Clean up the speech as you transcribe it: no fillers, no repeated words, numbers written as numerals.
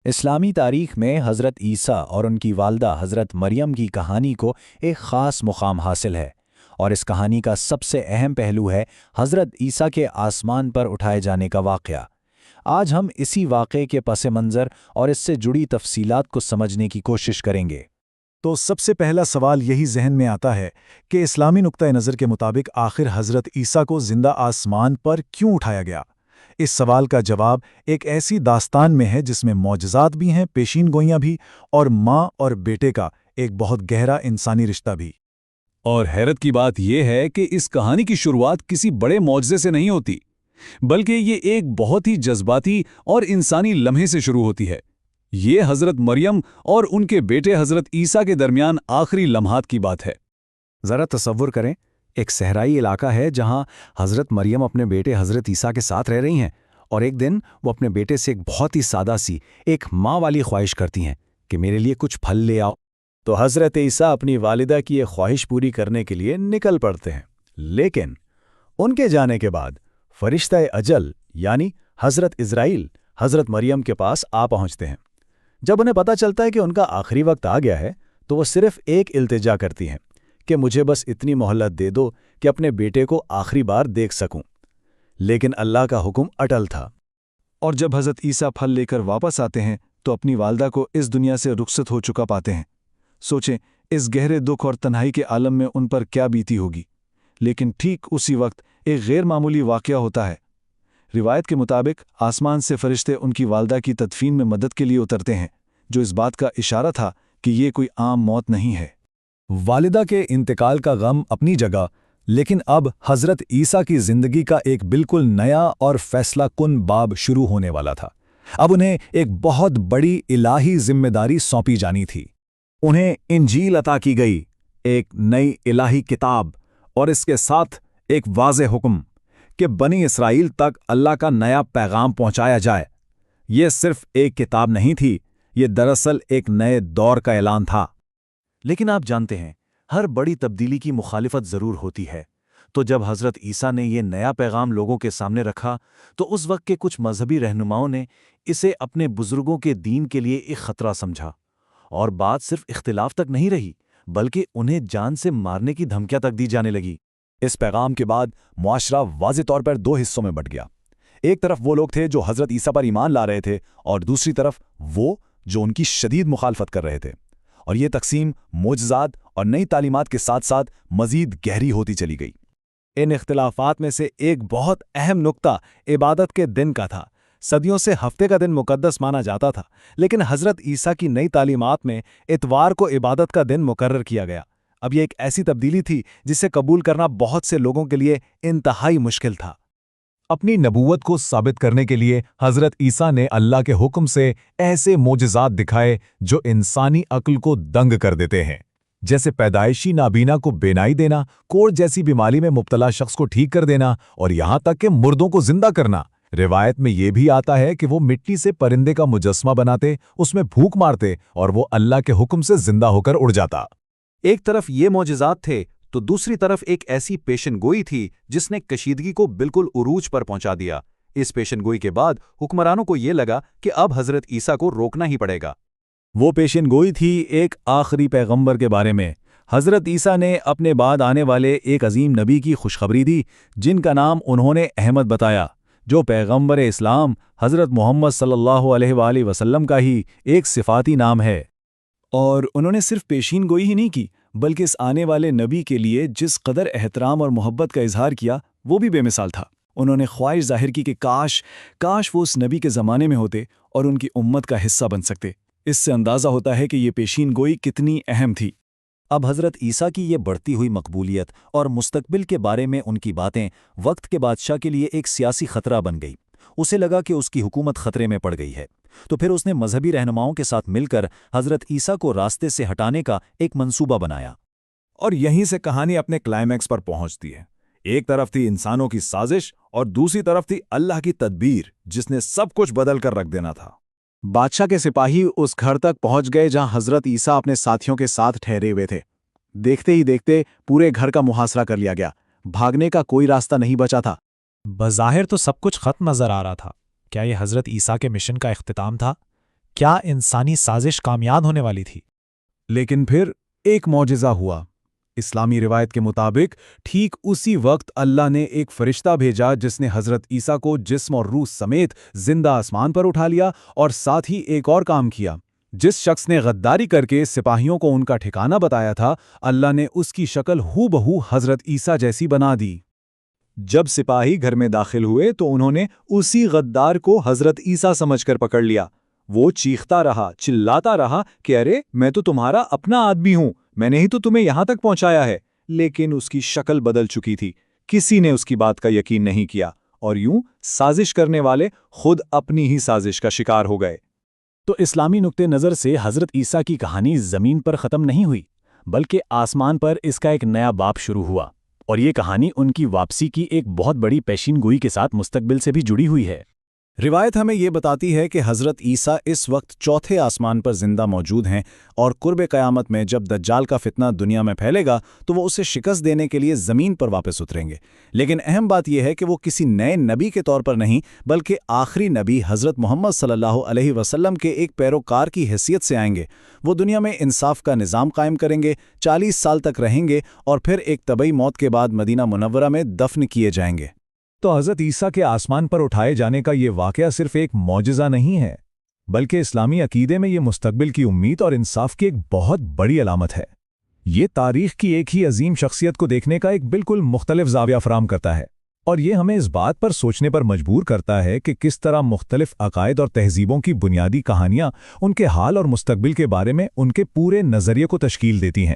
اسلامی تاریخ میں حضرت عیسیٰ اور ان کی والدہ حضرت مریم کی کہانی کو ایک خاص مقام حاصل ہے، اور اس کہانی کا سب سے اہم پہلو ہے حضرت عیسیٰ کے آسمان پر اٹھائے جانے کا واقعہ۔ آج ہم اسی واقعے کے پس منظر اور اس سے جڑی تفصیلات کو سمجھنے کی کوشش کریں گے۔ تو سب سے پہلا سوال یہی ذہن میں آتا ہے کہ اسلامی نقطۂ نظر کے مطابق آخر حضرت عیسیٰ کو زندہ آسمان پر کیوں اٹھایا گیا؟ اس سوال کا جواب ایک ایسی داستان میں ہے جس میں معجزات بھی ہیں، پیشین گوئیاں بھی، اور ماں اور بیٹے کا ایک بہت گہرا انسانی رشتہ بھی۔ اور حیرت کی بات یہ ہے کہ اس کہانی کی شروعات کسی بڑے معجزے سے نہیں ہوتی، بلکہ یہ ایک بہت ہی جذباتی اور انسانی لمحے سے شروع ہوتی ہے۔ یہ حضرت مریم اور ان کے بیٹے حضرت عیسیٰ کے درمیان آخری لمحات کی بات ہے۔ ذرا تصور کریں، ایک صحرائی علاقہ ہے جہاں حضرت مریم اپنے بیٹے حضرت عیسیٰ کے ساتھ رہ رہی ہیں، اور ایک دن وہ اپنے بیٹے سے ایک بہت ہی سادہ سی ایک ماں والی خواہش کرتی ہیں کہ میرے لیے کچھ پھل لے آؤ۔ تو حضرت عیسیٰ اپنی والدہ کی یہ خواہش پوری کرنے کے لیے نکل پڑتے ہیں، لیکن ان کے جانے کے بعد فرشتہ اجل یعنی حضرت عزرائیل حضرت مریم کے پاس آ پہنچتے ہیں۔ جب انہیں پتہ چلتا ہے کہ ان کا آخری وقت آ گیا ہے تو وہ صرف ایک التجا کرتی ہیں کہ مجھے بس اتنی مہلت دے دو کہ اپنے بیٹے کو آخری بار دیکھ سکوں۔ لیکن اللہ کا حکم اٹل تھا، اور جب حضرت عیسیٰ پھل لے کر واپس آتے ہیں تو اپنی والدہ کو اس دنیا سے رخصت ہو چکا پاتے ہیں۔ سوچیں اس گہرے دکھ اور تنہائی کے عالم میں ان پر کیا بیتی ہوگی۔ لیکن ٹھیک اسی وقت ایک غیر معمولی واقعہ ہوتا ہے۔ روایت کے مطابق آسمان سے فرشتے ان کی والدہ کی تدفین میں مدد کے لیے اترتے ہیں، جو اس بات کا اشارہ تھا کہ یہ کوئی عام موت نہیں ہے۔ والدہ کے انتقال کا غم اپنی جگہ، لیکن اب حضرت عیسیٰ کی زندگی کا ایک بالکل نیا اور فیصلہ کن باب شروع ہونے والا تھا۔ اب انہیں ایک بہت بڑی الہی ذمہ داری سونپی جانی تھی۔ انہیں انجیل عطا کی گئی، ایک نئی الہی کتاب، اور اس کے ساتھ ایک واضح حکم کہ بنی اسرائیل تک اللہ کا نیا پیغام پہنچایا جائے۔ یہ صرف ایک کتاب نہیں تھی، یہ دراصل ایک نئے دور کا اعلان تھا۔ لیکن آپ جانتے ہیں، ہر بڑی تبدیلی کی مخالفت ضرور ہوتی ہے۔ تو جب حضرت عیسیٰ نے یہ نیا پیغام لوگوں کے سامنے رکھا تو اس وقت کے کچھ مذہبی رہنماؤں نے اسے اپنے بزرگوں کے دین کے لیے ایک خطرہ سمجھا، اور بات صرف اختلاف تک نہیں رہی بلکہ انہیں جان سے مارنے کی دھمکیاں تک دی جانے لگی۔ اس پیغام کے بعد معاشرہ واضح طور پر دو حصوں میں بٹ گیا۔ ایک طرف وہ لوگ تھے جو حضرت عیسیٰ پر ایمان لا رہے تھے، اور دوسری طرف وہ جو ان کی شدید مخالفت کر رہے تھے، اور یہ تقسیم معجزات اور نئی تعلیمات کے ساتھ ساتھ مزید گہری ہوتی چلی گئی۔ ان اختلافات میں سے ایک بہت اہم نقطہ عبادت کے دن کا تھا۔ صدیوں سے ہفتے کا دن مقدس مانا جاتا تھا، لیکن حضرت عیسیٰ کی نئی تعلیمات میں اتوار کو عبادت کا دن مقرر کیا گیا۔ اب یہ ایک ایسی تبدیلی تھی جسے قبول کرنا بہت سے لوگوں کے لیے انتہائی مشکل تھا۔ اپنی نبوت کو ثابت کرنے کے لیے حضرت عیسیٰ نے اللہ کے حکم سے ایسے معجزات دکھائے جو انسانی عقل کو دنگ کر دیتے ہیں، جیسے پیدائشی نابینا کو بینائی دینا، کوڑ جیسی بیماری میں مبتلا شخص کو ٹھیک کر دینا، اور یہاں تک کہ مردوں کو زندہ کرنا۔ روایت میں یہ بھی آتا ہے کہ وہ مٹی سے پرندے کا مجسمہ بناتے، اس میں پھونک مارتے، اور وہ اللہ کے حکم سے زندہ ہو کر اڑ جاتا۔ ایک طرف یہ معجزات تھے تو دوسری طرف ایک ایسی پیشن گوئی تھی جس نے کشیدگی کو بالکل عروج پر پہنچا دیا۔ اس پیشن گوئی کے بعد حکمرانوں کو یہ لگا کہ اب حضرت عیسیٰ کو روکنا ہی پڑے گا۔ وہ پیشن گوئی تھی ایک آخری پیغمبر کے بارے میں۔ حضرت عیسیٰ نے اپنے بعد آنے والے ایک عظیم نبی کی خوشخبری دی، جن کا نام انہوں نے احمد بتایا، جو پیغمبر اسلام حضرت محمد صلی اللہ علیہ وآلہ وسلم کا ہی ایک صفاتی نام ہے۔ اور انہوں نے صرف پیشین گوئی ہی نہیں کی، بلکہ اس آنے والے نبی کے لیے جس قدر احترام اور محبت کا اظہار کیا وہ بھی بے مثال تھا۔ انہوں نے خواہش ظاہر کی کہ کاش وہ اس نبی کے زمانے میں ہوتے اور ان کی امت کا حصہ بن سکتے۔ اس سے اندازہ ہوتا ہے کہ یہ پیشین گوئی کتنی اہم تھی۔ اب حضرت عیسیٰ کی یہ بڑھتی ہوئی مقبولیت اور مستقبل کے بارے میں ان کی باتیں وقت کے بادشاہ کے لیے ایک سیاسی خطرہ بن گئی۔ اسے لگا کہ اس کی حکومت خطرے میں پڑ گئی ہے، تو پھر اس نے مذہبی رہنماؤں کے ساتھ مل کر حضرت عیسیٰ کو راستے سے ہٹانے کا ایک منصوبہ بنایا۔ اور یہیں سے کہانی اپنے کلائمیکس پر پہنچتی ہے۔ ایک طرف تھی انسانوں کی سازش، اور دوسری طرف تھی اللہ کی تدبیر جس نے سب کچھ بدل کر رکھ دینا تھا۔ بادشاہ کے سپاہی اس گھر تک پہنچ گئے جہاں حضرت عیسیٰ اپنے ساتھیوں کے ساتھ ٹھہرے ہوئے تھے۔ دیکھتے ہی دیکھتے پورے گھر کا محاصرہ کر لیا گیا، بھاگنے کا کوئی راستہ نہیں بچا تھا۔ بظاہر تو سب کچھ ختم نظر آ رہا تھا۔ کیا یہ حضرت عیسیٰ کے مشن کا اختتام تھا؟ کیا انسانی سازش کامیاب ہونے والی تھی؟ لیکن پھر ایک معجزہ ہوا۔ اسلامی روایت کے مطابق ٹھیک اسی وقت اللہ نے ایک فرشتہ بھیجا جس نے حضرت عیسیٰ کو جسم اور روح سمیت زندہ آسمان پر اٹھا لیا، اور ساتھ ہی ایک اور کام کیا۔ جس شخص نے غداری کر کے سپاہیوں کو ان کا ٹھکانہ بتایا تھا، اللہ نے اس کی شکل ہو بہو حضرت عیسیٰ جیسی بنا دی۔ جب سپاہی گھر میں داخل ہوئے تو انہوں نے اسی غدار کو حضرت عیسیٰ سمجھ کر پکڑ لیا۔ وہ چیختا رہا، چلاتا رہا کہ ارے میں تو تمہارا اپنا آدمی ہوں، میں نے ہی تو تمہیں یہاں تک پہنچایا ہے۔ لیکن اس کی شکل بدل چکی تھی، کسی نے اس کی بات کا یقین نہیں کیا، اور یوں سازش کرنے والے خود اپنی ہی سازش کا شکار ہو گئے۔ تو اسلامی نقطہ نظر سے حضرت عیسیٰ کی کہانی زمین پر ختم نہیں ہوئی، بلکہ آسمان پر اس کا ایک نیا باب شروع ہوا، اور یہ کہانی ان کی واپسی کی ایک بہت بڑی پیشین گوئی کے ساتھ مستقبل سے بھی جڑی ہوئی ہے۔ روایت ہمیں یہ بتاتی ہے کہ حضرت عیسیٰ اس وقت چوتھے آسمان پر زندہ موجود ہیں، اور قرب قیامت میں جب دجال کا فتنہ دنیا میں پھیلے گا تو وہ اسے شکست دینے کے لیے زمین پر واپس اتریں گے۔ لیکن اہم بات یہ ہے کہ وہ کسی نئے نبی کے طور پر نہیں، بلکہ آخری نبی حضرت محمد صلی اللہ علیہ وسلم کے ایک پیروکار کی حیثیت سے آئیں گے۔ وہ دنیا میں انصاف کا نظام قائم کریں گے، 40 سال تک رہیں گے، اور پھر ایک طبعی موت کے بعد مدینہ منورہ میں دفن کیے جائیں گے۔ تو حضرت عیسیٰ کے آسمان پر اٹھائے جانے کا یہ واقعہ صرف ایک معجزہ نہیں ہے، بلکہ اسلامی عقیدے میں یہ مستقبل کی امید اور انصاف کی ایک بہت بڑی علامت ہے۔ یہ تاریخ کی ایک ہی عظیم شخصیت کو دیکھنے کا ایک بالکل مختلف زاویہ فراہم کرتا ہے، اور یہ ہمیں اس بات پر سوچنے پر مجبور کرتا ہے کہ کس طرح مختلف عقائد اور تہذیبوں کی بنیادی کہانیاں ان کے حال اور مستقبل کے بارے میں ان کے پورے نظریے کو تشکیل دیتی ہیں۔